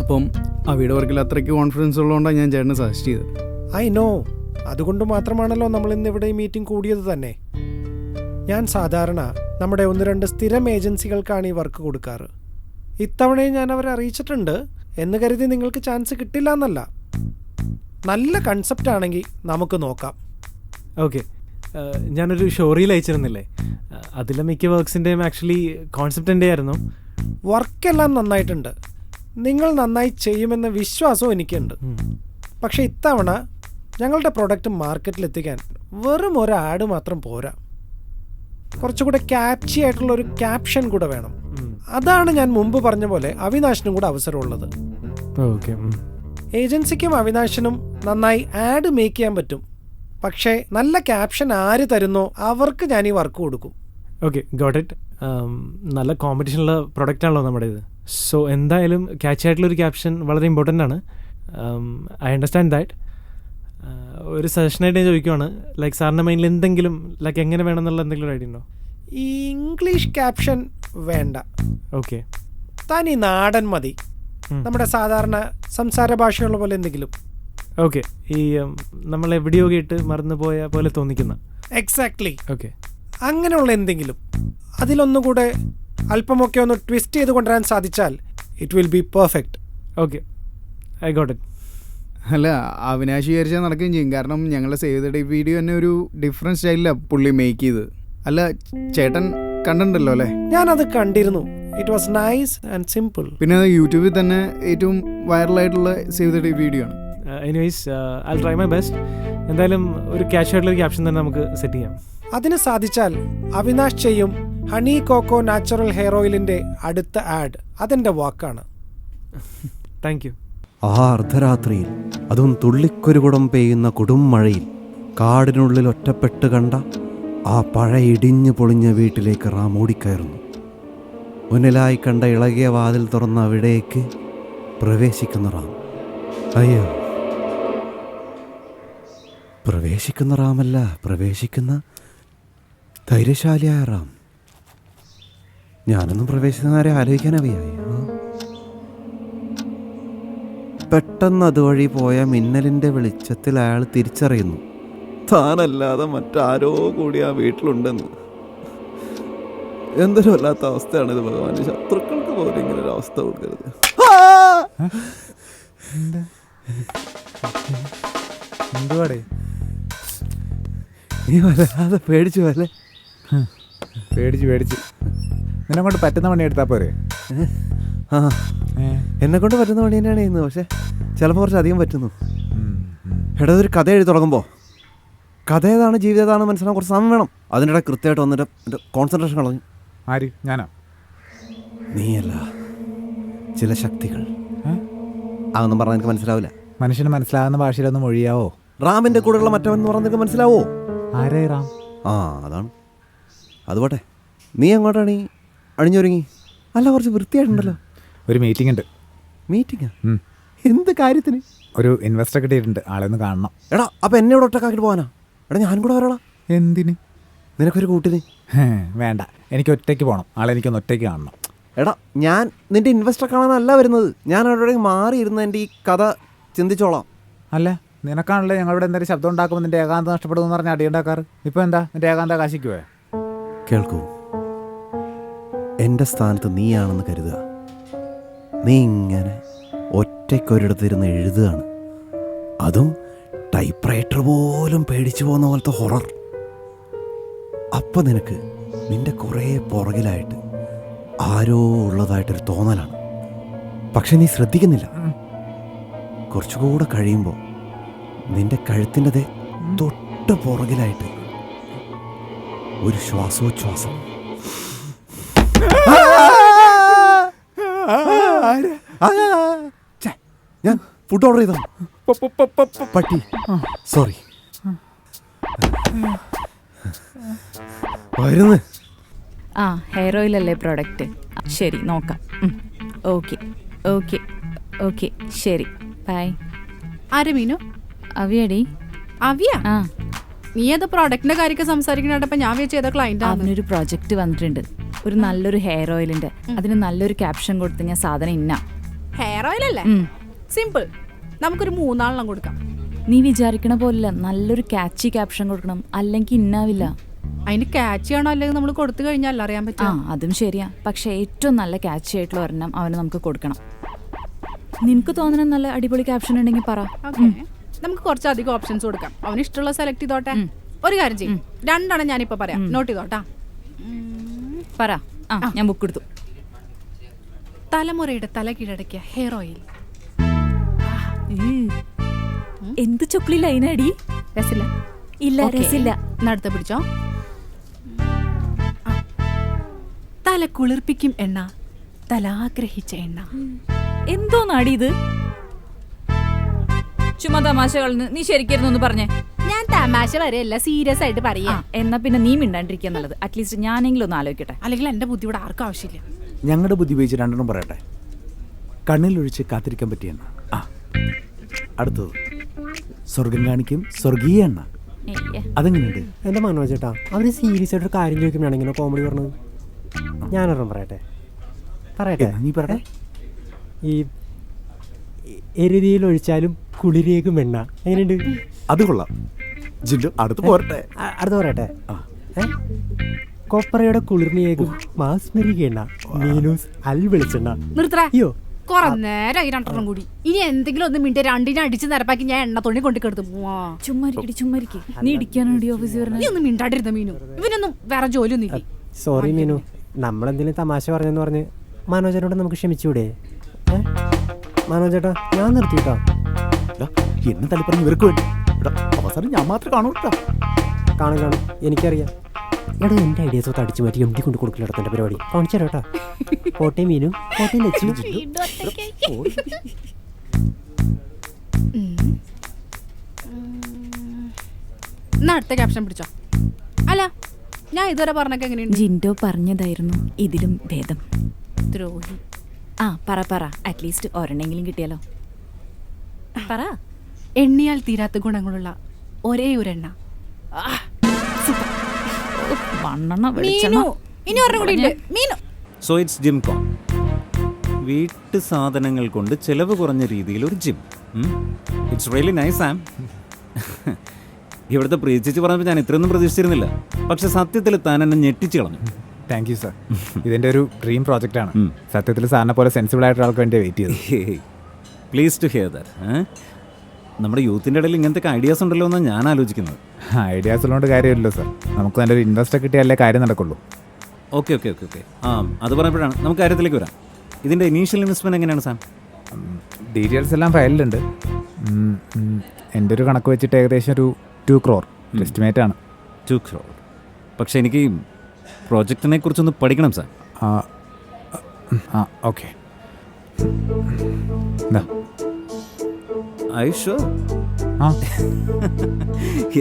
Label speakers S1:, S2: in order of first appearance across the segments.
S1: അപ്പം അവയുടെ വർക്കിൽ അത്രയ്ക്ക് കോൺഫിഡൻസ് ഉള്ളതുകൊണ്ടാണ് ഞാൻ ചേട്ടനെ സജസ്റ്റ് ചെയ്തത്.
S2: ഐ നോ, അതുകൊണ്ട് മാത്രമാണല്ലോ നമ്മൾ ഇന്ന് ഇവിടെ ഈ മീറ്റിംഗ് കൂടിയത് തന്നെ. ഞാൻ സാധാരണ നമ്മുടെ 1-2 സ്ഥിരം ഏജൻസികൾക്കാണ് ഈ വർക്ക് കൊടുക്കാറ്. ഇത്തവണയും ഞാൻ അവരെ അറിയിച്ചിട്ടുണ്ട്. എന്ന് കരുതി നിങ്ങൾക്ക് ചാൻസ് കിട്ടില്ല എന്നല്ല. നല്ല കൺസെപ്റ്റ് ആണെങ്കിൽ നമുക്ക് നോക്കാം.
S3: ഓക്കെ, ഞാനൊരു ഷോറിയിൽ അയച്ചിരുന്നില്ലേ, അതിലെ മിക്ക വർക്ക്സിൻ്റെയും ആക്ച്വലി കോൺസെപ്റ്റ് എൻ്റെ ആയിരുന്നു.
S2: വർക്കെല്ലാം നന്നായിട്ടുണ്ട്, നിങ്ങൾ നന്നായി ചെയ്യുമെന്ന വിശ്വാസവും എനിക്കുണ്ട്. പക്ഷേ ഇത്തവണ ഞങ്ങളുടെ പ്രൊഡക്റ്റ് മാർക്കറ്റിലെത്തിക്കാൻ വെറും ഒരു ആഡ് മാത്രം പോരാ, കുറച്ചുകൂടെ ക്യാച്ചി ആയിട്ടുള്ള ഒരു ക്യാപ്ഷൻ കൂടെ വേണം. അതാണ് ഞാൻ മുമ്പ് പറഞ്ഞ പോലെ അവിനാശിനും കൂടെ അവസരമുള്ളത്.
S3: ഓക്കെ,
S2: ഏജൻസിക്കും അവിനാശിനും നന്നായി ആഡ് മേക്ക് ചെയ്യാൻ പറ്റും. പക്ഷേ നല്ല ക്യാപ്ഷൻ ആര് തരുന്നോ അവർക്ക് ഞാൻ ഈ വർക്ക് കൊടുക്കും.
S3: Okay, got it. നല്ല കോമ്പറ്റീഷനുള്ള പ്രൊഡക്റ്റാണല്ലോ നമ്മുടേത്. സോ എന്തായാലും ക്യാച്ച് ആയിട്ടുള്ളൊരു ക്യാപ്ഷൻ വളരെ ഇമ്പോർട്ടൻ്റ് ആണ്. I understand that. ഒരു സജഷനായിട്ട് ഞാൻ ചോദിക്കുവാണ്, ലൈക്ക് സാറിൻ്റെ മൈൻഡിൽ എന്തെങ്കിലും ലൈക്ക് എങ്ങനെ വേണമെന്നുള്ള എന്തെങ്കിലും ഐഡിയ ഉണ്ടോ?
S2: ഈ ഇംഗ്ലീഷ് ക്യാപ്ഷൻ വേണ്ട,
S3: ഓക്കെ,
S2: തനി നാടൻ മതി. നമ്മുടെ സാധാരണ സംസാര ഭാഷയുള്ള പോലെ എന്തെങ്കിലും.
S3: ഓക്കെ, ഈ നമ്മൾ എവിടെയോ കേട്ട് മറന്നു പോയ പോലെ തോന്നിക്കുന്ന.
S2: എക്സാക്ട്ലി.
S3: ഓക്കെ,
S2: അങ്ങനെയുള്ള എന്തെങ്കിലും. അതിലൊന്നുകൂടെ അല്പമൊക്കെ ഒന്ന് ട്വിസ്റ്റ് ചെയ്ത് കൊണ്ടുവരാൻ സാധിച്ചാൽ it will be perfect.
S3: Okay, I got it.
S1: അല്ല, അവിനാശ് വിചാരിച്ചാൽ നടക്കുകയും ചെയ്യും. കാരണം ഞങ്ങളുടെ സേവ് ദ ഡേറ്റ് വീഡിയോ തന്നെ ഒരു ഡിഫറെൻറ്റ് സ്റ്റൈലിലാണ് പുള്ളി മേക്ക് ചെയ്ത്. അല്ല, ചേട്ടൻ കണ്ടിട്ടുണ്ടല്ലോ അല്ലേ?
S2: ഞാനത് കണ്ടിരുന്നു. It was nice and simple.
S1: പിന്നെ അത് യൂട്യൂബിൽ തന്നെ ഏറ്റവും വൈറലായിട്ടുള്ള സേവ് ദ ഡേറ്റ് വീഡിയോ ആണ്.
S3: Anyways, I try my best. എന്തായാലും ഒരു ക്യാച്ച് ആയിട്ടുള്ള ഒരു ക്യാപ്ഷൻ തന്നെ നമുക്ക് സെറ്റ് ചെയ്യാം.
S2: അതിന് സാധിച്ചാൽ അവിനാശ് ചെയ്യും ഹണി കോക്കോ നാച്ചുറൽ ഹെയർ ഓയിലിന്റെ അടുത്ത ആഡ്. അതെന്റെ വാക്കാണ്.
S3: Thank you.
S4: ആ അർദ്ധരാത്രിയിൽ, അതും തുള്ളിക്കൊരുകുടം പെയ്യുന്ന കൊടും മഴയിൽ, കാടിനുള്ളിൽ ഒറ്റപ്പെട്ട് കണ്ട ആ പഴയ ഇടിഞ്ഞു പൊളിഞ്ഞ വീട്ടിലേക്ക് റാം ഓടിക്കയറുന്നു. മുന്നിലായി കണ്ട ഇളകിയ വാതിൽ തുറന്ന അവിടേക്ക് പ്രവേശിക്കുന്ന റാം. അയ്യോ, പ്രവേശിക്കുന്ന റാമല്ല, പ്രവേശിക്കുന്ന ധൈര്യശാലിയായ റാം. ഞാനൊന്നും പ്രവേശിക്കുന്നവരെ ആലോചിക്കാനറിയായി. പെട്ടെന്ന് അതുവഴി പോയ മിന്നലിൻ്റെ വെളിച്ചത്തിൽ അയാൾ തിരിച്ചറിയുന്നു, താനല്ലാതെ മറ്റാരോ കൂടി ആ വീട്ടിലുണ്ടെന്ന്. എന്തൊരു വല്ലാത്ത അവസ്ഥയാണിത് ഭഗവാൻ. ശത്രുക്കൾക്ക് പോലും ഇങ്ങനെ ഒരു അവസ്ഥ കൊടുക്കരുത്.
S5: എന്തുവാടേ
S4: നീ വല്ലാതെ പേടിച്ചു അല്ലേ?
S5: പേടിച്ച് നിന്നെ കൊണ്ട് പറ്റുന്ന പണി എടുത്താൽ പോരെ?
S4: ആ, എന്നെ കൊണ്ട് പറ്റുന്ന പണി തന്നെയാണ് ചെയ്യുന്നത്. പക്ഷെ ചിലപ്പോൾ കുറച്ച് അധികം പറ്റുന്നു. എടാ, ഒരു കഥ എഴുതി തുടങ്ങുമ്പോൾ കഥ ഏതാണ് ജീവിതം ഏതാണ് മനസ്സിലാക്കാൻ കുറച്ച് സമയം വേണം. അതിനിടെ കൃത്യമായിട്ട് വന്നിട്ട് എൻ്റെ കോൺസെൻട്രേഷൻ കളഞ്ഞു.
S5: ആര്? ഞാനാ?
S4: നീയല്ല, ചില ശക്തികൾ. അതൊന്നും പറഞ്ഞാൽ എനിക്ക് മനസ്സിലാവില്ല.
S5: മനുഷ്യന് മനസ്സിലാകുന്ന ഭാഷയിലൊന്നും മൊഴിയാവോ?
S4: റാമിൻ്റെ കൂടെയുള്ള മറ്റവൻ എന്ന് പറഞ്ഞാൽ നിനക്ക് മനസ്സിലാവോ?
S5: ആരേ റാം?
S4: ആ, അതാണ്. അതുപോട്ടെ, നീ എങ്ങോട്ടാണ് ഈ അണിഞ്ഞൊരുങ്ങി? അല്ല, കുറച്ച് വൃത്തിയായിട്ടുണ്ടല്ലോ.
S5: ഒരു മീറ്റിംഗ് ഉണ്ട്.
S4: മീറ്റിംഗാ? എന്ത് കാര്യത്തിന്?
S5: ഒരു ഇൻവെസ്റ്റർ കിട്ടിയിട്ടുണ്ട്, ആളെ ഒന്ന് കാണണം.
S4: എടാ, അപ്പം എന്നെ ഇവിടെ ഒറ്റക്കാക്കിട്ട് പോകാനാ? എടാ, ഞാൻ കൂടെ വരാടാ.
S5: എന്തിന്?
S4: നിനക്കൊരു കൂട്ടിന്?
S5: വേണ്ട, എനിക്ക് ഒറ്റയ്ക്ക് പോകണം. ആളെ എനിക്കൊന്ന് ഒറ്റയ്ക്ക് കാണണം.
S4: എടാ, ഞാൻ നിന്റെ ഇൻവെസ്റ്റർ കാണാനല്ല വരുന്നത്. ഞാൻ അവിടെ മാറിയിരുന്ന് എൻ്റെ ഈ കഥ ചിന്തിച്ചോളാം.
S5: അല്ല, നിനക്കാണല്ലേ ഞങ്ങളിവിടെ എന്തെങ്കിലും ശബ്ദം ഉണ്ടാക്കുമ്പോൾ നിന്റെ ഏകാന്തം നഷ്ടപ്പെടുമെന്ന് പറഞ്ഞാൽ അടിയുണ്ടാക്കാറ്. ഇപ്പം എന്താ നിന്റെ ഏകാന്ത കാശിക്ക് പോയോ?
S4: കേൾക്കൂ, എൻ്റെ സ്ഥാനത്ത് നീയാണെന്ന് കരുതുക. നീ ഇങ്ങനെ ഒറ്റയ്ക്കൊരിടത്തിരുന്ന് എഴുതുകയാണ്. അതും ടൈപ്പ് റൈറ്റർ പോലും പേടിച്ചു പോകുന്ന പോലത്തെ ഹൊറർ. അപ്പം നിനക്ക് നിന്റെ കുറേ പുറകിലായിട്ട് ആരോ ഉള്ളതായിട്ടൊരു തോന്നലാണ്. പക്ഷെ നീ ശ്രദ്ധിക്കുന്നില്ല. കുറച്ചുകൂടെ കഴിയുമ്പോൾ നിന്റെ കഴുത്തിൻ്റെ തൊട്ട് പുറകിലായിട്ട് ഒരു ശ്വാസോച്ഛ്വാസം. ഞാൻ ഫുഡ് ഓർഡർ ചെയ്ത പട്ടി. സോറി. വരുന്നു.
S6: ആ, ഹെയർ ഓയിൽ അല്ലേ പ്രോഡക്റ്റ്? ശരി, നോക്കാം. ഓക്കെ ഓക്കെ ഓക്കെ, ശരി, ബൈ.
S7: ആരെ മീനു?
S6: അവിയടി.
S7: അവിയ?
S6: ആ,
S7: നീ അത് പ്രോഡക്റ്റിന്റെ കാര്യമൊക്കെ സംസാരിക്കണപ്പോ ഞാൻ വിചാരിച്ച ഏതാ ക്ലൈന്റ് ആണ്.
S6: അവനൊരു പ്രൊജക്റ്റ് വന്നിട്ടുണ്ട്, ഒരു നല്ലൊരു ഹെയർ ഓയിലിന്റെ. അതിന് നല്ലൊരു ക്യാപ്ഷൻ കൊടുത്ത് ഞാൻ സാധനം ഇന്ന
S7: ഹെയർ ഹെയർ ഓയിൽ അല്ലേ? സിമ്പിൾ. നമുക്കൊരു 3 ആളെണ്ണം കൊടുക്കാം.
S6: നീ വിചാരിക്കണ പോലില്ല, നല്ലൊരു ക്യാച്ചി ക്യാപ്ഷൻ കൊടുക്കണം, അല്ലെങ്കിൽ ഇന്നാവില്ല.
S7: അതിന് ക്യാച്ച് ആണോ അല്ലെങ്കിൽ നമ്മൾ കൊടുത്തു കഴിഞ്ഞാൽ അറിയാൻ
S6: ആ
S7: പറ്റും.
S6: അതും ശരിയാ. പക്ഷെ ഏറ്റവും നല്ല ക്യാച്ചി ആയിട്ടുള്ള ഒരെണ്ണം അവന് നമുക്ക് കൊടുക്കണം. നിനക്ക് തോന്നണ നല്ല അടിപൊളി ക്യാപ്ഷൻ ഉണ്ടെങ്കിൽ പറ.
S7: നമുക്ക് കുറച്ചധികം ഓപ്ഷൻസ് കൊടുക്കാം. അവന് ഇഷ്ടമുള്ള സെലക്ട് ചെയ്തോട്ടെ. ഒരു കാര്യം ചെയ്യും, 2 എണ്ണം ഞാനിപ്പോ പറയാം, നോട്ട് ചെയ്തോട്ടാ.
S6: പറ. ഞാൻ ബുക്ക് എടുത്തു.
S7: തലമുറയുടെ തല കീഴടക്കിയ ഹെയർ ഓയിൽ.
S6: എന്ത് ചൊക്ലി ലൈനടി.
S7: രസില്ല?
S6: ഇല്ല, രസില്ല.
S7: അടുത്ത പിടിച്ചോ. തല കുളിർപ്പിക്കും എണ്ണ, തലാഗ്രഹിച്ച എണ്ണ.
S6: എന്തോ നാടി ഇത്? ചുമ്മാ തമാശകള്. നീ ശരിക്കായിരുന്നു പറഞ്ഞേ.
S7: ഞാൻ തമാശ വരെയല്ല, സീരിയസ് ആയിട്ട് പറയാ.
S6: എന്നാ പിന്നെ നീ മിണ്ടാണ്ടിരിക്കുക നല്ലത്. അറ്റ്ലീസ്റ്റ് ഞാനെങ്കിലും ഒന്ന് ആലോചിക്കട്ടെ.
S7: അല്ലെങ്കിൽ എന്റെ ബുദ്ധി ഇവിടെ ആർക്കും ആവശ്യമില്ല.
S8: ഞങ്ങളുടെ ബുദ്ധി ഉപയോഗിച്ച് 2 എണ്ണം പറയട്ടെ. കണ്ണിലൊഴിച്ച് കാത്തിരിക്കാൻ പറ്റിയ എണ്ണ. അടുത്തത് സ്വർഗം കാണിക്കും സ്വർഗീയ എണ്ണ. അതെങ്ങനെയുണ്ട്?
S9: എൻ്റെ മനോജ് ചേട്ടാ, അവർ സീരിയസ് ആയിട്ടൊരു കാര്യം ചോദിക്കുമ്പോഴാണ് ഇങ്ങനെ കോമഡി പറഞ്ഞത്. ഞാനൊരെണ്ണം പറയട്ടെ.
S8: നീ പറയട്ടെ.
S9: ഈ എരുതിയിൽ ഒഴിച്ചാലും കുളിരേക്കും എണ്ണ എങ്ങനെയുണ്ട്?
S8: അത് കൊള്ളാം. ജില്ലു അടുത്ത് പോരട്ടെ.
S9: അടുത്ത് പറയട്ടെ. കൊപ്പറയുടെ കുളിർണിയേക്കും മാസ്മരിക എണ്ണ, മീനൂസ് അൽ വെളിച്ചെണ്ണ.
S7: നിർത്തറ.
S9: അയ്യോ,
S7: കൊറേ നേരം ഈ 2 എണ്ണം കൂടി. ഇനി എന്തെങ്കിലും ഒന്ന് മിനിറ്റ് 2 അടിച്ച് നിരപ്പാക്കി ഞാൻ എണ്ണ തുണി കൊണ്ടിക്കെടുത്തു.
S6: ചുമ്മാരിക്കടി. നീ ഇടിക്കാനോടി ഓഫീസിൽ
S7: നീ ഒന്നും മിണ്ടാണ്ടിരുന്ന മീനു. ഇവനൊന്നും വേറെ ജോലിയൊന്നും ഇല്ല.
S9: സോറി മീനു, നമ്മളെന്തെങ്കിലും തമാശ പറഞ്ഞെന്ന് പറഞ്ഞ് മനോജനോട് നമുക്ക് ക്ഷമിച്ചൂടെ? മനോജേട്ടാ, ഞാൻ നിർത്തിട്ടോ.
S8: എന്നെ തല്ലിപ്പറഞ്ഞ് ഇവർക്ക് വേണ്ടി അവസാനം ഞാൻ മാത്രം കാണൂ.
S9: കാണും, എനിക്കറിയാം. എടാ, എൻ്റെ ഐഡിയാസ് ഒക്കെ അടിച്ചു മാറ്റി എംഡി കൊണ്ട് കൊടുക്കില്ല എൻ്റെ പരിപാടി. കാണിച്ചു തരാം കേട്ടോ. കോട്ടയം മീനും കോട്ടയം ലച്ചു.
S7: അടുത്ത ക്യാപ്ഷൻ പിടിച്ചോ. അല്ല, ഞാൻ ഇതുവരെ പറഞ്ഞൊക്കെ എങ്ങനെയുണ്ട്?
S6: ജിൻഡോ പറഞ്ഞതായിരുന്നു ഇതിലും ഭേദം.
S7: ദ്രോഹി.
S6: പറ. അറ്റ്ലീസ്റ്റ് ഒരെണ്ണെങ്കിലും കിട്ടിയാലോ. പറ.
S7: എണ്ണിയാൽ തീരാത്ത ഗുണങ്ങളുള്ള ഒരേ ഒരു എണ്ണ. ഇനി ഒരെണ്ണം കൂടി ഉണ്ട്. മീനു.
S10: സോ ഇറ്റ്സ് ജിം കോം. വീട്ടു സാധനങ്ങൾ കൊണ്ട് ചിലവ് കുറഞ്ഞ രീതിയിൽ ഒരു ജിം. ഇറ്റ്സ് റിയലി നൈസ് ആം. ഇവിടുത്തെ പ്രീതിച്ച് പറഞ്ഞപ്പോൾ ഞാൻ ഇത്രയൊന്നും പ്രതീക്ഷിച്ചിരുന്നില്ല. പക്ഷെ സത്യത്തിൽ താൻ എന്നെ ഞെട്ടിച്ച് കളഞ്ഞു.
S5: Thank you sir. ഇതിൻ്റെ ഒരു ഡ്രീം പ്രോജക്റ്റാണ്. സത്യത്തിൽ സാറിനെ പോലെ സെൻസിബിൾ ആയിട്ട് ആൾക്ക് വേണ്ടി വെയിറ്റ് ചെയ്തു.
S10: Please to hear that. നമ്മുടെ യൂത്തിൻ്റെ ഇടയിൽ ഇങ്ങനത്തെ ഐഡിയാസ് ഉണ്ടല്ലോ എന്നാണ് ഞാൻ ആലോചിക്കുന്നത്.
S5: ഐഡിയാസ് ഉള്ളതുകൊണ്ട് കാര്യമില്ലല്ലോ സാർ. നമുക്ക് നല്ലൊരു ഇൻവെസ്റ്റർ കിട്ടിയാലേ കാര്യം നടക്കുള്ളൂ.
S10: ഓക്കെ. അത് പറഞ്ഞപ്പോഴാണ് നമുക്ക് കാര്യത്തിലേക്ക് വരാം. ഇതിൻ്റെ ഇനീഷ്യൽ ഇൻവെസ്റ്റ്മെൻറ്റ് എങ്ങനെയാണ് സാം?
S5: ഡീറ്റെയിൽസ് എല്ലാം ഫയലിലുണ്ട്. എൻ്റെ ഒരു കണക്ക് വെച്ചിട്ട് ഏകദേശം ഒരു 2 crore എസ്റ്റിമേറ്റ് ആണ്.
S10: 2 crore. പക്ഷേ എനിക്ക് പ്രോജക്റ്റിനെ കുറിച്ചൊന്ന് പഠിക്കണം സാർ.
S5: ഓക്കെ.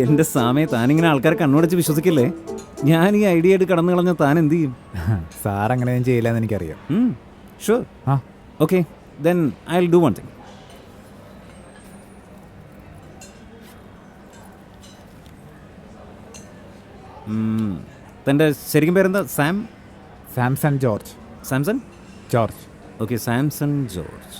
S10: എൻ്റെ സമയം താനിങ്ങനെ ആൾക്കാരെ കണ്ണുടച്ച് വിശ്വസിക്കില്ലേ? ഞാൻ ഈ ഐഡിയ ആയിട്ട് കടന്നു കളഞ്ഞ താൻ എന്ത് ചെയ്യും?
S5: സാർ അങ്ങനെയൊന്നും ചെയ്യില്ല എന്ന് എനിക്കറിയാം.
S10: Sure. Okay, then I will do one thing. തൻ്റെ ശരിക്കും പേരെന്താ?
S5: Samson George.
S10: Samson
S5: George.
S10: Okay, Samson George.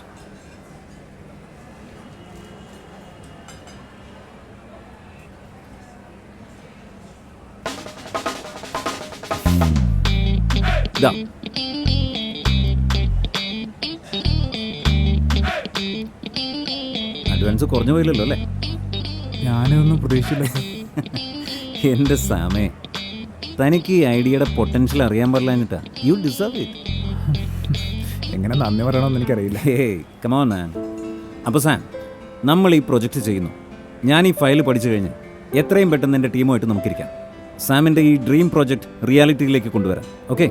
S10: Advance കുറഞ്ഞു പോയില്ലല്ലോ അല്ലേ?
S5: ഞാനൊന്നും പ്രതീക്ഷിച്ചില്ല.
S10: എൻ്റെ സാമേ, തനിക്ക് ഈ ഐഡിയയുടെ പൊട്ടൻഷ്യൽ അറിയാൻ പാടില്ലാഞ്ഞിട്ടാ. U deserve it.
S5: എങ്ങനെ നന്ദി പറയണമെന്ന് എനിക്കറിയില്ല.
S10: Come on man. അപ്പോൾ സാം, നമ്മൾ ഈ പ്രൊജക്റ്റ് ചെയ്യുന്നു. ഞാൻ ഈ ഫയൽ പഠിച്ചു കഴിഞ്ഞ് എത്രയും പെട്ടെന്ന് എൻ്റെ ടീമുമായിട്ട് നമുക്കിരിക്കാം. സാമിൻ്റെ ഈ ഡ്രീം പ്രോജക്റ്റ് റിയാലിറ്റിയിലേക്ക് കൊണ്ടുവരാം. Okay?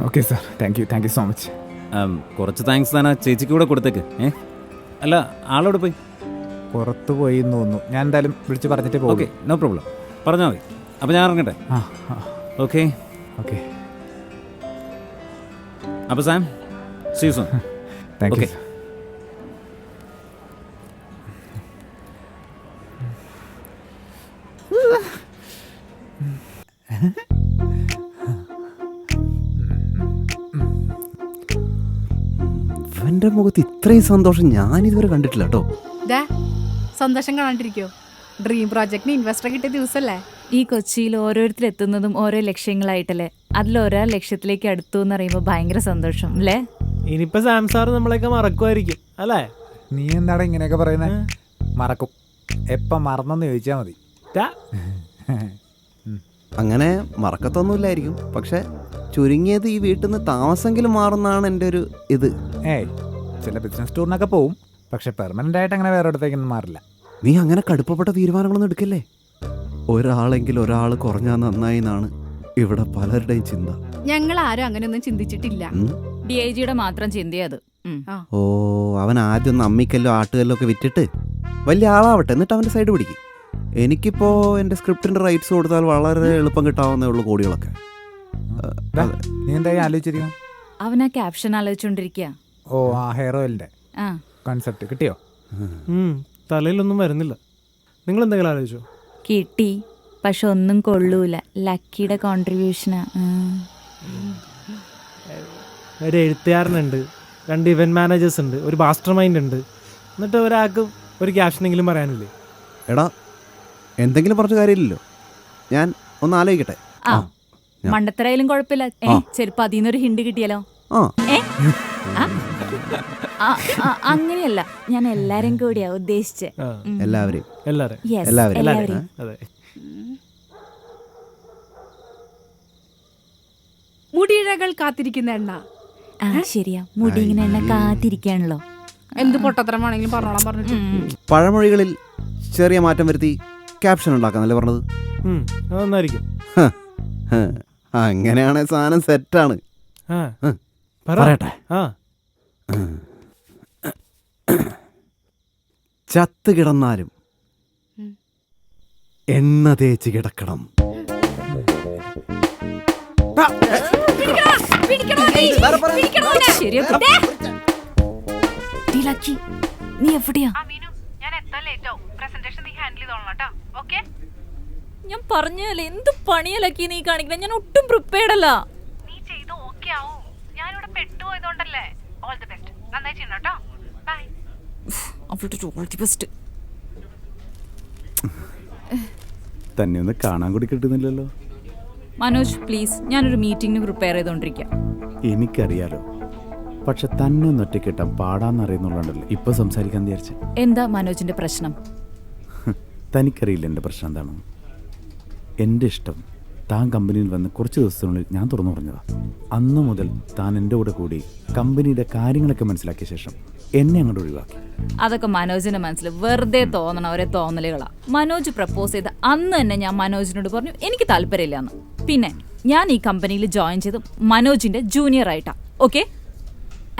S5: Okay sir. Thank you so much.
S10: കുറച്ച് താങ്ക്സ് താൻ ആ ചേച്ചിക്ക് കൂടെ കൊടുത്തേക്ക്. അല്ല, ആളോട് പോയി
S5: പുറത്ത് പോയി എന്ന് തോന്നുന്നു. ഞാൻ എന്തായാലും വിളിച്ച് പറഞ്ഞിട്ട് പോകും.
S10: Okay, no problem. പറഞ്ഞാൽ മതി. അപ്പോൾ ഞാൻ ഇറങ്ങട്ടെ. ഓക്കെ. അപ്പോൾ Sam, see you soon.
S5: Thank you.
S4: ഇവന്റെ മുഖത്ത് ഇത്രയും സന്തോഷം ഞാൻ ഇതുവരെ കണ്ടിട്ടില്ല കേട്ടോ.
S7: ദേ സന്തോഷം കാണാണ്ടിരിക്കോ? ഡ്രീം പ്രോജക്റ്റിന് ഇൻവെസ്റ്റർ കിട്ടിയ ദിവസമല്ലേ?
S6: ഈ കൊച്ചിയിൽ ഓരോരുത്തരെത്തുന്നതും ഓരോ ലക്ഷ്യങ്ങളായിട്ടല്ലേ, അതിലൊരാ ലക്ഷ്യത്തിലേക്ക് അടുത്തു എന്ന് പറയുമ്പോൾ ഭയങ്കര സന്തോഷം അല്ലേ?
S3: ഇനിയിപ്പോൾ സാം സാർ നമ്മളെയൊക്കെ മറക്കുമായിരിക്കും അല്ലേ?
S5: നീ എന്താണ് ഇങ്ങനെയൊക്കെ പറയുന്നത്? മറക്കും. എപ്പം മറന്നെന്ന് ചോദിച്ചാൽ മതി.
S4: അങ്ങനെ മറക്കത്തൊന്നുമില്ലായിരിക്കും, പക്ഷെ ചുരുങ്ങിയത് ഈ വീട്ടിൽ നിന്ന് താമസമെങ്കിലും മാറുന്നതാണ് എൻ്റെ ഒരു ഇത്.
S5: ഏയ് ചില ബിസിനസ് ടൂറിനൊക്കെ പോവും, പക്ഷെ പെർമനൻ്റ് ആയിട്ട് അങ്ങനെ വേറെ ഇടത്തേക്കൊന്നും മാറില്ല.
S4: നീ അങ്ങനെ കടുപ്പപ്പെട്ട തീരുമാനങ്ങളൊന്നും എടുക്കല്ലേ. ഒരാളെങ്കിലും ഒരാൾ കുറഞ്ഞാൽ നന്നായി എന്നാണ് ഇവിടെ പലരുടെയും ചിന്ത.
S7: ഞങ്ങൾ ആരും അങ്ങനെയൊന്നും ചിന്തിച്ചിട്ടില്ല.
S6: DIGയുടെ മാത്രം ചിന്തയത്.
S4: ഓ, അവൻ ആദ്യം ഒന്ന് അമ്മിക്കല്ലോ ആട്ടുകല്ലോ ഒക്കെ വിറ്റിട്ട് വലിയ ആളാവട്ടെ, എന്നിട്ട് അവൻ്റെ സൈഡ് പിടിക്കും. എനിക്കിപ്പോൾ എൻ്റെ സ്ക്രിപ്റ്റിൻ്റെ റൈറ്റ്സ് കൊടുത്താൽ വളരെ എളുപ്പം കിട്ടാവുന്നേ ഉള്ളൂ കോടികളൊക്കെ.
S5: നീ എന്തായി ആലോചിച്ചിരിക്കണം?
S6: അവനാ ക്യാപ്ഷൻ ആലോചിച്ചോണ്ടിരിക്കുക.
S5: ഓ, ആ ഹെയർ ഓയിലിൻ്റെ കൺസെപ്റ്റ് കിട്ടിയോ?
S3: തലയിലൊന്നും വരുന്നില്ല. നിങ്ങൾ എന്തെങ്കിലും ആലോചിച്ചോ?
S6: കിട്ടി, പക്ഷെ ഒന്നും കൊള്ളൂല. ലക്കിയുടെ കോൺട്രിബ്യൂഷനാ.
S3: ഒരു എഴുത്തുകാരനുണ്ട്, 2 ഇവന്റ് മാനേജേഴ്സ് ഉണ്ട്, ഒരു മാസ്റ്റർ മൈൻഡ് ഉണ്ട്, എന്നിട്ട് ഒരാൾക്ക് ഒരു ക്യാപ്ഷനെങ്കിലും പറയാനില്ലേ?
S4: എടാ, എന്തെങ്കിലും പറഞ്ഞ കാര്യമില്ലല്ലോ. ഞാൻ ഒന്ന് ആലോചിക്കട്ടെ.
S6: മണ്ടത്തരായാലും കുഴപ്പമില്ല. ചെറുപ്പം അതിന്നൊരു ഹിണ്ട് കിട്ടിയാലോ? അങ്ങനെയല്ല, ഞാൻ എല്ലാരും കൂടിയാ ഉദ്ദേശിച്ചേ.
S4: എല്ലാവരും.
S3: അതെ.
S7: മുടിയിഴകൾ കാത്തിരിക്കുന്ന എണ്ണ.
S6: ശരിയാ, മുടി ഇങ്ങനെ എണ്ണ കാത്തിരിക്കാണല്ലോ.
S7: എന്ത് പൊട്ടത്തരം വേണമെങ്കിലും പറഞ്ഞോളാൻ പറഞ്ഞിട്ട്.
S4: പഴമൊഴികളിൽ ചെറിയ മാറ്റം വരുത്തി ക്യാപ്ഷൻ ഉണ്ടാക്കാന്നല്ലേ പറഞ്ഞത്?
S3: അതൊന്നായിരിക്കും.
S4: അങ്ങനെയാണെ സാധനം സെറ്റാണ്. പറയട്ടെ. ചത്ത് കിടന്നാലും എണ്ണ തേച്ച് കിടക്കണം.
S6: നീ എവിടെയാ? ഞാൻ പറഞ്ഞല്ലേ, എന്ത് പണിയലക്കി നീ കാണിക്കണം. ഞാൻ ഒട്ടും പ്രിപ്പയർഡ് അല്ല.
S8: തന്നെ ഒന്ന് കാണാൻ കൂടി കിട്ടുന്നില്ലല്ലോ.
S6: മനോജ് പ്ലീസ്, ഞാനൊരു മീറ്റിംഗിന് പ്രിപ്പയർ ചെയ്തോണ്ടിരിക്കാം.
S8: എനിക്കറിയാലോ, പക്ഷെ തന്നെ ഒന്ന് ഒറ്റക്കിട്ടാൻ പാടാന്നറിയുന്നുള്ളണ്ടല്ലോ ഇപ്പൊ സംസാരിക്കാൻ വിചാരിച്ച.
S6: എന്താ മനോജിന്റെ പ്രശ്നം?
S8: തനിക്കറിയില്ല എൻ്റെ പ്രശ്നം എന്താണെന്ന്. എൻ്റെ ഇഷ്ടം താൻ കമ്പനിയിൽ വന്ന് കുറച്ച് ദിവസത്തിനുള്ളിൽ ഞാൻ തുറന്നു പറഞ്ഞതാ. അന്നു മുതൽ താൻ എൻ്റെ കൂടെ കൂടി കമ്പനിയുടെ കാര്യങ്ങളൊക്കെ മനസ്സിലാക്കിയ ശേഷം എന്നെ അങ്ങോട്ട് ഒഴിവാക്കി.
S6: അതൊക്കെ മനോജിന്റെ മനസ്സിൽ വെറുതെ തോന്നണ ഒരേ തോന്നലുകളാ. മനോജ് പ്രപ്പോസ് ചെയ്ത അന്ന് തന്നെ ഞാൻ മനോജിനോട് പറഞ്ഞു എനിക്ക് താല്പര്യമില്ലാന്ന്. പിന്നെ ഞാൻ ഈ കമ്പനിയിൽ ജോയിൻ ചെയ്ത് മനോജിന്റെ ജൂനിയർ ആയിട്ടാ. ഓക്കെ,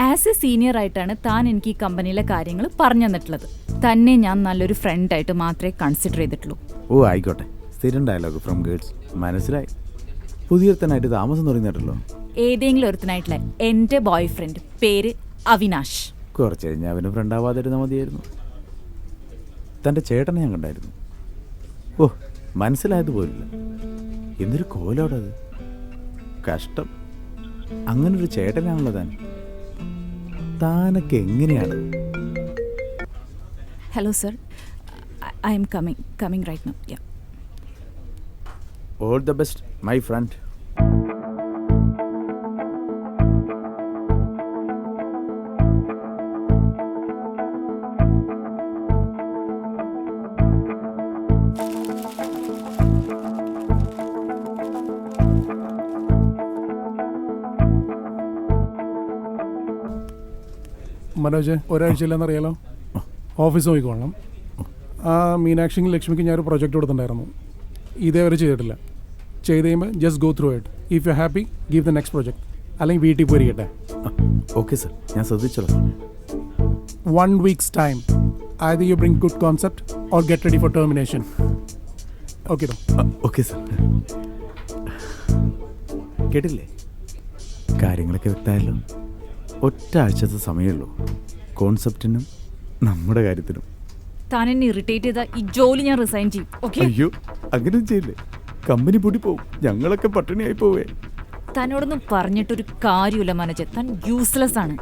S6: ആസ് എ സീനിയർ ആയിട്ടാണ് താൻ എനിക്ക് ഈ കമ്പനിയിലെ കാര്യങ്ങൾ പറഞ്ഞു തന്നിട്ടുള്ളത്. തന്നെ ഞാൻ നല്ലൊരു ഫ്രണ്ടായിട്ട് മാത്രമേ കൺസിഡർ ചെയ്തിട്ടുള്ളൂ.
S8: ഓ ആയിക്കോട്ടെ, സ്ഥിരം ഡയലോഗ് ഫ്രം ഗേൾസ്. മനസ്സിലായി. പുതിയൊരുത്തനായിട്ട് താമസം തുടങ്ങിയിട്ടല്ലോ.
S6: ഏതെങ്കിലും ഒരുത്തനായിട്ടില്ല, എൻ്റെ ബോയ് ഫ്രണ്ട്, പേര് അവിനാഷ്.
S8: കുറച്ച് കഴിഞ്ഞാൽ അവന് ഫ്രണ്ടാവാതിരുന്നാൽ മതിയായിരുന്നു. തൻ്റെ ചേട്ടനെ ഞാൻ കണ്ടായിരുന്നു. ഓ, മനസ്സിലായത് പോലില്ല. എന്തൊരു കോലോടത്. കഷ്ടം, അങ്ങനൊരു ചേട്ടനാണല്ലോ താൻ. താനൊക്കെ എങ്ങനെയാണ്?
S6: Hello sir, I am coming right now. Yeah,
S8: all the best my friend.
S2: Manoj, ഒരാഴ്ചയില്ലെന്നറിയാലോ, ഓഫീസ് നോക്കിക്കോളണം. ആ മീനാക്ഷിക്കും ലക്ഷ്മിക്ക് ഞാനൊരു പ്രൊജക്റ്റ് കൊടുത്തിട്ടുണ്ടായിരുന്നു. ഇതേവരെ ചെയ്തിട്ടില്ല. ചെയ്ത് കഴിയുമ്പോൾ just go through it. If you happy give the next project. അല്ലെങ്കിൽ വീട്ടിൽ പോയിരിക്കട്ടെ.
S8: ഓക്കെ സർ, ഞാൻ ശ്രദ്ധിച്ചോളാം.
S2: 1 week's time. Either you bring good concept or get ready for termination. Okay though.
S8: Okay sir. കേട്ടില്ലേ? കാര്യങ്ങളൊക്കെ വ്യക്തമായല്ലോ. ഒറ്റ ആഴ്ചത്തെ സമയമുള്ളൂ കോൺസെപ്റ്റിനും നമ്മുടെ കാര്യത്തിനും.
S6: താൻ എന്നെ ഇറിറ്റേറ്റ് ചെയ്ത ഈ ജോലി ഞാൻ റിസൈൻ ചെയ്യും. ഓക്കെ?
S8: അയ്യോ, അങ്ങനെ ചെയ്യില്ലേ. കമ്പനി പൂട്ടി പോവും, ഞങ്ങളൊക്കെ പട്ടിണിയായി പോവേ.
S6: തന്നോടൊന്നും പറഞ്ഞിട്ടൊരു കാര്യമില്ല മനോജ്, താൻ യൂസ്ലെസ് ആണ്.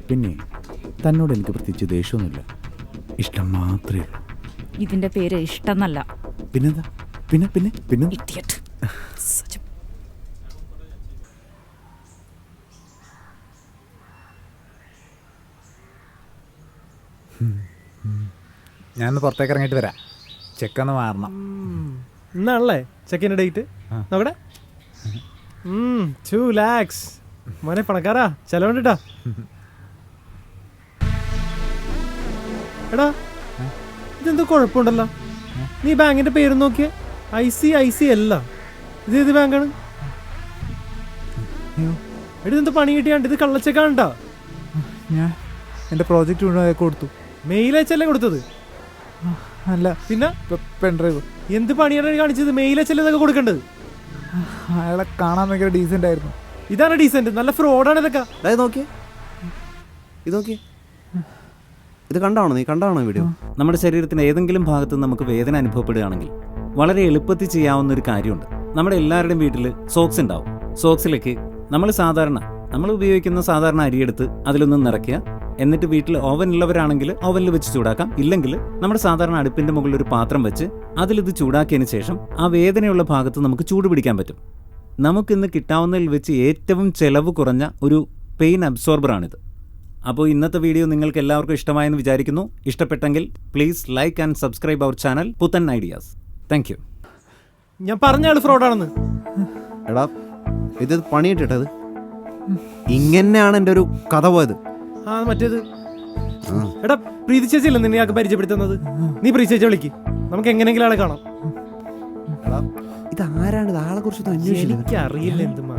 S8: പിന്നെ തന്നോട് എനിക്ക് പ്രത്യേകിച്ച് ദേഷ്യമൊന്നുമില്ല, ഇഷ്ടം മാത്രമേ ഉള്ളൂ.
S6: ഇതിന്റെ പേര് ഇഷ്ടമെന്നല്ല.
S8: പിന്നെന്താ? പിന്നെ പിന്നെ പിന്നെ
S6: Idiot. Such a-
S5: ഞാനൊന്ന് പുറത്തേക്ക് ഇറങ്ങിയിട്ട് വരാം. ചെക്കൊന്ന് മാറണം.
S3: എന്നാണല്ലേ ചെക്കിൻ്റെ ഡേറ്റ്? നോക്കട്ടെ. 2 lakhs. മോനെ പണക്കാരാ, ചെലവുണ്ടിട്ടാ. എടാ ഇതെന്തോ കുഴപ്പമുണ്ടല്ലോ. നീ ബാങ്കിന്റെ പേര് നോക്കിയേ, ICIC അല്ല. ഇത് ഏത് ബാങ്കാണ്? എടി ഇതെന്തോ പണി കിട്ടിയാണ്ട്, ഇത് കള്ളച്ചെക്കാണ്ടാ.
S5: ഞാൻ എൻ്റെ പ്രോജക്റ്റ് മുഴുവൻ കൊടുത്തു.
S3: മെയിൽ അയച്ചല്ലേ കൊടുത്തത്?
S5: അല്ല,
S3: പിന്നെ
S5: പെൺഡ്രൈവ്.
S3: എന്ത് പണിയാണ് കാണിച്ചത്? മെയിൽ അയച്ചല്ലേ ഇതൊക്കെ കൊടുക്കേണ്ടത്?
S5: അയാളെ കാണാൻ ഭയങ്കര ഡീസൻ്റ് ആയിരുന്നു.
S3: ഇതാണ് ഡീസന്റ്? നല്ല ഫ്രോഡാണ് ഇതൊക്കെ.
S4: നോക്കിയേ, ഇത് നോക്കിയേ, ഇത് കണ്ടാണോ? നീ കണ്ടാണോ വീഡിയോ?
S10: നമ്മുടെ ശരീരത്തിന് ഏതെങ്കിലും ഭാഗത്ത് നമുക്ക് വേദന അനുഭവപ്പെടുകയാണെങ്കിൽ വളരെ എളുപ്പത്തിൽ ചെയ്യാവുന്ന ഒരു കാര്യമുണ്ട്. നമ്മുടെ എല്ലാവരുടെയും വീട്ടിൽ സോക്സ് ഉണ്ടാവും. സോക്സിലേക്ക് നമ്മൾ ഉപയോഗിക്കുന്ന സാധാരണ അരിയെടുത്ത് അതിലൊന്നും നിറയ്ക്കുക. എന്നിട്ട് വീട്ടിൽ ഓവൻ ഉള്ളവരാണെങ്കിൽ ഓവനിൽ വെച്ച് ചൂടാക്കാം. ഇല്ലെങ്കിൽ നമ്മുടെ സാധാരണ അടുപ്പിൻ്റെ മുകളിൽ ഒരു പാത്രം വെച്ച് അതിലിത് ചൂടാക്കിയതിന് ശേഷം ആ വേദനയുള്ള ഭാഗത്ത് നമുക്ക് ചൂട് പിടിക്കാൻ പറ്റും. നമുക്കിന്ന് കിട്ടാവുന്നതിൽ വെച്ച് ഏറ്റവും ചെലവ് കുറഞ്ഞ ഒരു പെയിൻ അബ്സോർബറാണിത്. അപ്പോൾ ഇന്നത്തെ വീഡിയോ നിങ്ങൾക്ക് എല്ലാവർക്കും ഇഷ്ടമായെന്ന് വിചാരിക്കുന്നു. ഇഷ്ടപ്പെട്ടെങ്കിൽ please like and subscribe our channel പുത്തൻ ഐഡിയാസ്. Thank you.
S3: ഞാൻ പറഞ്ഞ ആള് ഫ്രോഡാണെന്ന്.
S4: എടാ ഇത് പണിയിട്ടിട്ടത് ഇങ്ങനെയാണ് എൻ്റെ ഒരു കഥ പോയത്.
S3: ആ മറ്റേത് എടാ പ്രീതി ചേച്ചിയല്ലേ നിന്നെ ആൾക്ക് പരിചയപ്പെടുത്തുന്നത്? നീ പ്രീതി ചേച്ചി വിളിക്ക്, നമുക്ക് എങ്ങനെയെങ്കിലും ആളെ കാണാം.
S4: എടാ ഇത് ആരാണ്? ഇത് ആളെ കുറിച്ചൊന്നും അന്വേഷിച്ചില്ല.
S3: എനിക്കറിയില്ല എന്തുമാ.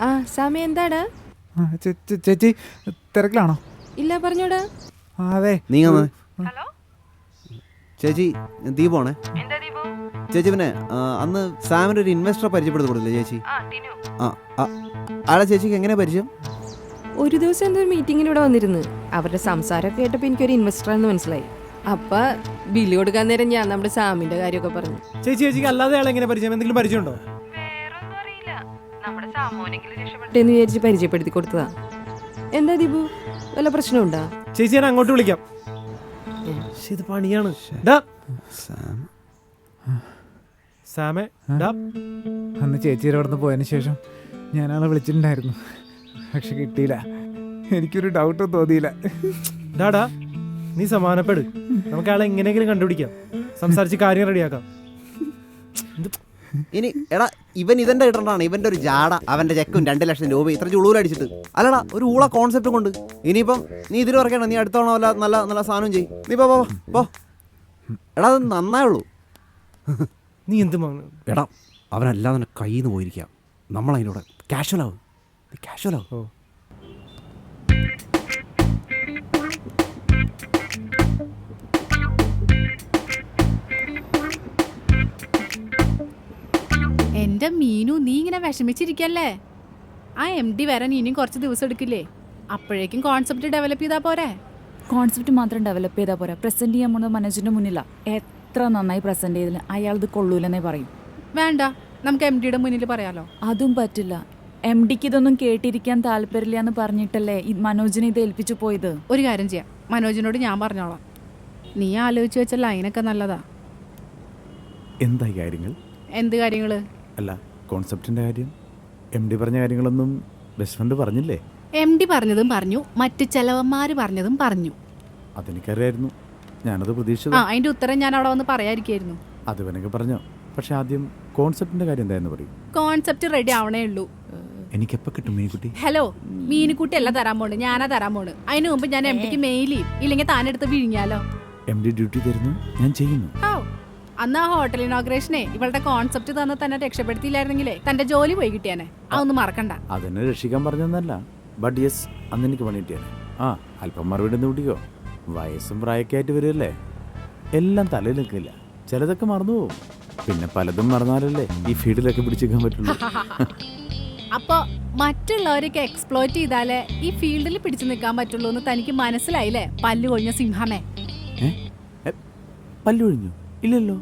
S11: ആ സാമി എന്താടാ?
S5: ചേച്ചി തിരക്കിലാണോ?
S11: ഇല്ല പറഞ്ഞോടാ.
S5: അതെ,
S4: നീ ചേച്ചി ദീപാണേ. ചേച്ചി പിന്നെ അന്ന് സാമിന് ഒരു ഇൻവെസ്റ്ററെ പരിചയപ്പെടുത്തി കൊടുത്തില്ലേ ചേച്ചി? ആളെ ചേച്ചിക്ക് എങ്ങനെ പരിചയം?
S11: ഒരു ദിവസം എന്തോ മീറ്റിങ്ങിന് ഇവിടെ വന്നിരുന്നു. അവരുടെ സംസാരമൊക്കെ കേട്ടപ്പോൾ എനിക്കൊരു ഇൻവെസ്റ്ററാണെന്ന് മനസ്സിലായി. അപ്പൊ ബില്ല് കൊടുക്കാൻ നേരം ഞാൻ നമ്മുടെ സാമിന്റെ കാര്യമൊക്കെ പറഞ്ഞു.
S3: ചേച്ചിക്ക് അല്ലാതെ ആളെ എങ്ങനെ പരിചയം? എന്തെങ്കിലും പരിചയമുണ്ടോ?
S11: എന്ന് വിചാരിച്ച് പരിചയപ്പെടുത്തി കൊടുത്തതാ. എന്താ ദീപു, വല്ല പ്രശ്നമുണ്ടാ?
S3: ചേച്ചി ഞാൻ അങ്ങോട്ട് വിളിക്കാം. ഇത് പണിയാണ്. സാമേ
S5: അന്ന് ചേച്ചിയുടെ അവിടെ നിന്ന് പോയതിന് ശേഷം ഞാനാളെ വിളിച്ചിട്ടുണ്ടായിരുന്നു, പക്ഷെ കിട്ടിയില്ല. എനിക്കൊരു ഡൗട്ടും തോന്നിയില്ല.
S3: ഡാടാ നീ സമാനപ്പെട്, നമുക്ക് ആളെ എങ്ങനെയെങ്കിലും കണ്ടുപിടിക്കാം, സംസാരിച്ച് കാര്യം റെഡിയാക്കാം.
S4: ഇനി എടാ ഇവൻ ഇതെന്റെ ഇടണ്ടാണ് ഇവന്റെ ഒരു ജാട. അവന്റെ ചെക്കും 2 ലക്ഷം രൂപ ഇത്ര ചുളൂരടിച്ചിട്ട് അല്ലടാ ഒരു ഊള കോൺസെപ്റ്റ് കൊണ്ട്. ഇനിയിപ്പം നീ ഇതിൽ പറയണം, നീ അടുത്ത തവണ വല്ല നല്ല നല്ല സാധനം ചെയ്യും. നീ പോ എടാ അത് നന്നായുള്ളൂ.
S3: നീ എന്ത്
S4: എടാ അവനെല്ലാം തന്നെ കയ്യിൽ നിന്ന് പോയിരിക്കാം. നമ്മളതിലൂടെ കാഷ്വലാവും. കാഷ്വലാവും.
S7: എന്റെ മീനു, നീ ഇങ്ങനെ വിഷമിച്ചിരിക്കല്ലേ? ആ MD വരാൻ ഇനിയും കുറച്ച് ദിവസം എടുക്കില്ലേ? അപ്പോഴേക്കും കോൺസെപ്റ്റ് ഡെവലപ്പ് ചെയ്താൽ പോരെ?
S6: കോൺസെപ്റ്റ് മാത്രം ഡെവലപ്പ് ചെയ്താൽ പോരാ, പ്രസന്റ് ചെയ്യാൻ പോകുന്നത് മനോജിന്റെ മുന്നിലാ. എത്ര നന്നായി പ്രസന്റ് ചെയ്തില്ല അയാൾ ഇത് കൊള്ളൂലെന്നേ പറയും.
S7: വേണ്ട, നമുക്ക് MDയുടെ മുന്നിൽ പറയാലോ.
S6: അതും പറ്റില്ല. MDക്ക് ഇതൊന്നും കേട്ടിരിക്കാൻ താല്പര്യമില്ല എന്ന് പറഞ്ഞിട്ടല്ലേ മനോജിനെ ഇത് ഏൽപ്പിച്ചു പോയത്.
S7: ഒരു കാര്യം ചെയ്യാം, മനോജിനോട് ഞാൻ പറഞ്ഞോളാം. നീ ആലോചിച്ച് വെച്ച ലൈനൊക്കെ നല്ലതാ.
S8: എന്തായി കാര്യങ്ങൾ?
S7: എന്ത് കാര്യങ്ങള്?
S8: അല്ല, കോൺസെപ്റ്റിൻ്റെ കാര്യം. MD പറഞ്ഞ കാര്യങ്ങളൊന്നും ബെസ്റ്റ് ഫ്രണ്ട് പറഞ്ഞില്ലേ?
S7: MD പറഞ്ഞതും പറഞ്ഞു, മറ്റു ചെലവന്മാര് പറഞ്ഞതും പറഞ്ഞു.
S8: അതെനിക്കറിയായിരുന്നു, ഞാനത് പ്രതീക്ഷിച്ചത്.
S7: അതിന്റെ ഉത്തരം ഞാൻ അവിടെ വന്ന് പറയാതിരിക്കായിരുന്നു.
S8: അത് വേണമെങ്കിൽ പറഞ്ഞോ, പക്ഷെ ആദ്യം കോൺസെപ്റ്റിന്റെ കാര്യം എന്തായെന്ന് പറയും.
S7: കോൺസെപ്റ്റ് റെഡി ആവണേ ഉള്ളൂ.
S8: എനിക്കെപ്പോൾ കിട്ടും മീൻകുട്ടി?
S7: ഹലോ, മീനുകുട്ടി അല്ല തരാൻ പോണ്, ഞാനാ തരാൻ പോണ്. അതിന് മുമ്പ് ഞാൻ MDക്ക് മെയിൽ ചെയ്യും, ഇല്ലെങ്കിൽ താനെടുത്ത് വിഴിഞ്ഞാലോ.
S8: MD ഡ്യൂട്ടി തരുന്നു, ഞാൻ ചെയ്യുന്നു.
S7: അന്ന് ആ ഹോട്ടൽ ഇനോഗ്രേഷനെ ഇവളുടെ കോൺസെപ്റ്റ് തന്ന് തന്നെ രക്ഷപ്പെടുത്തിയില്ലായിരുന്നെങ്കിലേ തന്റെ ജോലി പോയി കിട്ടിയാനെ. അതൊന്നും മറക്കണ്ട.
S8: അതെന്നെ രക്ഷിക്കാൻ പറഞ്ഞതല്ല, ബട്ട് യെസ് അന്ന് എനിക്ക് പണി കിട്ടിയാനെ. അല്പം മറുപടി ഒന്ന് കൂട്ടിക്കോ. വയസ്സും പ്രായമൊക്കെ ആയിട്ട് വരുമല്ലേ, എല്ലാം തലയിൽ നിൽക്കില്ല, ചിലതൊക്കെ മറന്നു പോകും. പിന്നെ പലതും മറന്നാലല്ലേ ഈ ഫീൽഡിലൊക്കെ പിടിച്ചേക്കാൻ പറ്റുള്ളൂ.
S7: അപ്പൊ മറ്റുള്ളവരൊക്കെ എക്സ്പ്ലോയിറ്റ് ചെയ്താലേ ഈ ഫീൽഡിൽ പിടിച്ചു നിൽക്കാൻ പറ്റുള്ളൂ എന്ന് തനിക്ക് മനസ്സിലായില്ലേ, പല്ലു കൊഴിഞ്ഞ സിംഹമേ?
S8: പല്ലു ഒഴിഞ്ഞു? ഇല്ലല്ലോ.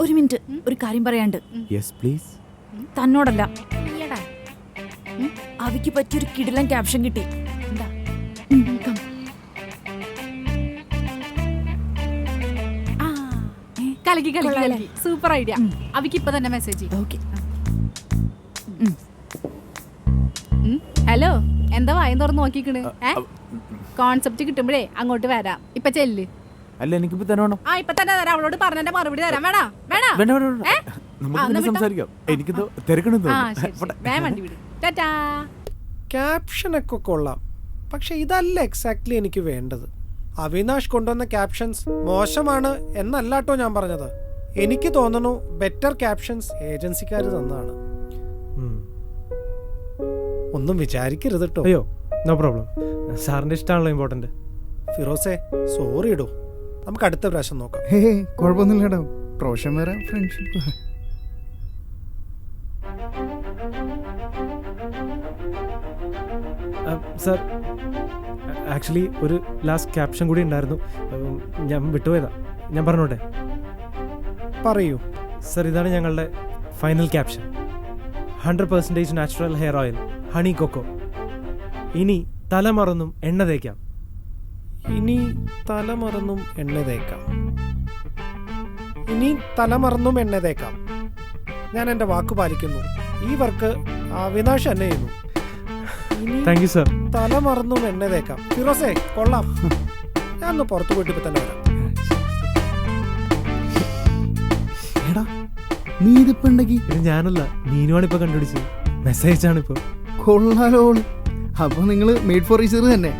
S6: ഒരു മിനിറ്റ്, ഒരു കാര്യം പറയാണ്ട്.
S8: Yes please.
S6: തന്നോടല്ല,
S7: ഈയെടാ.
S6: അവയ്ക്ക് പറ്റിയൊരു കിടിലൻ ക്യാപ്ഷൻ കിട്ടി.
S7: എന്താ? ആ, കലക്കി കലക്കി സൂപ്പർ ഐഡിയ. അവയ്ക്ക് ഇപ്പൊ തന്നെ മെസ്സേജ്.
S6: ഓക്കെ.
S7: ഹലോ, എന്താ വായം തുറന്ന് നോക്കിക്കണ്? കോൺസെപ്റ്റ് കിട്ടുമ്പോഴേ അങ്ങോട്ട് വരാം. ഇപ്പൊ ചെല്ല്.
S8: അല്ല എനിക്കിപ്പോ തന്നെ വേണം.
S7: ആ ഇപ്പൊ തന്നെ തരാം. അവളോട് പറഞ്ഞ മറുപടി തരാം. വേണ വേണ
S8: വേണ്ട വേണ്ട വേണ്ട. നമുക്ക് പിന്നെ സംസാരിക്കാം. എനിക്കിത് തിരക്കണെന്ന്
S7: വണ്ടി വിട്. ടാറ്റാ.
S2: ക്യാപ്ഷനൊക്കെ കൊള്ളാം, പക്ഷെ ഇതല്ല എക്സാക്ട്ലി എനിക്ക് വേണ്ടത്. അവിനാഷ് കൊണ്ടുവന്ന ക്യാപ്ഷൻസ് മോശമാണ് എന്നല്ലാട്ടോ ഞാൻ പറഞ്ഞത്. എനിക്ക് തോന്നുന്നു ബെറ്റർ ക്യാപ്ഷൻസ് ഏജൻസിക്കാർ തന്നതാണ്. ഒന്നും വിചാരിക്കരുത് കേട്ടോ.
S3: അയ്യോ, നോ പ്രോബ്ലം. സാറിൻ്റെ ഇഷ്ടമാണല്ലോ ഇമ്പോർട്ടൻറ്റ്.
S2: ഫിറോസേ, സോറി ഇടൂ. നമുക്ക് അടുത്ത പ്രാവശ്യം നോക്കാം.
S1: ഹേ കുഴപ്പമൊന്നുമില്ലടാ, പ്രൊഫഷൻ വേറെ ഫ്രണ്ട്ഷിപ്പ്.
S3: സാർ, ആക്ച്വലി ഒരു ലാസ്റ്റ് ക്യാപ്ഷൻ കൂടി ഉണ്ടായിരുന്നു, ഞാൻ വിട്ടുപോയതാ. ഞാൻ പറഞ്ഞോട്ടെ?
S2: പറയൂ.
S3: സർ, ഇതാണ് ഞങ്ങളുടെ final caption. 100% natural hair oil, honey cocoa. ഇനി തലമറന്നും എണ്ണ തേക്കാം.
S2: ഇനി തലമറന്നും എണ്ണ തേക്കാം. ഇനി തലമറന്നും എണ്ണ തേക്കാം. ഞാൻ എൻ്റെ വാക്ക് പാലിക്കുന്നു. ഈ വർക്ക് അവിനാഷ് തന്നെ ചെയ്യുന്നു.
S3: Thank you sir.
S2: തലമറന്നും എണ്ണ തേക്കാം. ഫിറോസേ, കൊള്ളാം. ഞാൻ ഒന്ന് പുറത്തു പോയിട്ട് ഇപ്പൊ തന്നെ വരാം.
S1: എടാ, നീ ഇതിപ്പോ ഉണ്ടെങ്കിൽ
S3: ഇത് ഞാനല്ല, മീനുവാണ് ഇപ്പൊ കണ്ടുപിടിച്ചത്. മെസ്സേജ് ആണ് ഇപ്പൊ.
S1: കൊള്ളാലോ. അപ്പൊ നിങ്ങള് മെയ്ഡ് ഫോർ ഈച്ചർ തന്നെ.